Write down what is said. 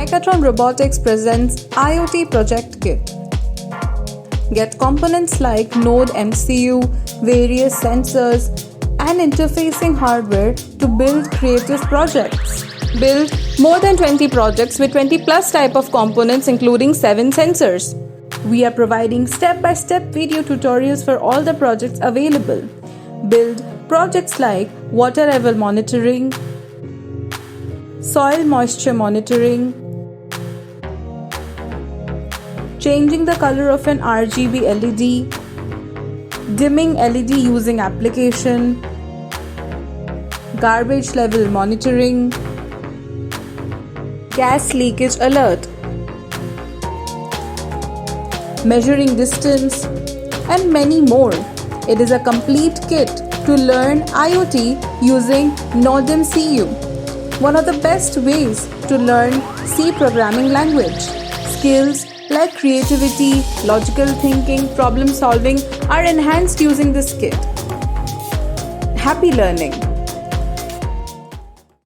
Mechatron Robotics presents IOT Project Kit. Get components like NodeMCU, various sensors, and interfacing hardware to build creative projects. Build more than 20 projects with 20 plus type of components including 7 sensors. We are providing step-by-step video tutorials for all the projects available. Build projects like water level monitoring, soil moisture monitoring, changing the color of an RGB LED, dimming LED using application, garbage level monitoring, gas leakage alert, measuring distance, and many more. It is a complete kit to learn IoT using NodeMCU, one of the best ways to learn C programming language. Skills like creativity, logical thinking, problem solving are enhanced using this kit. Happy learning!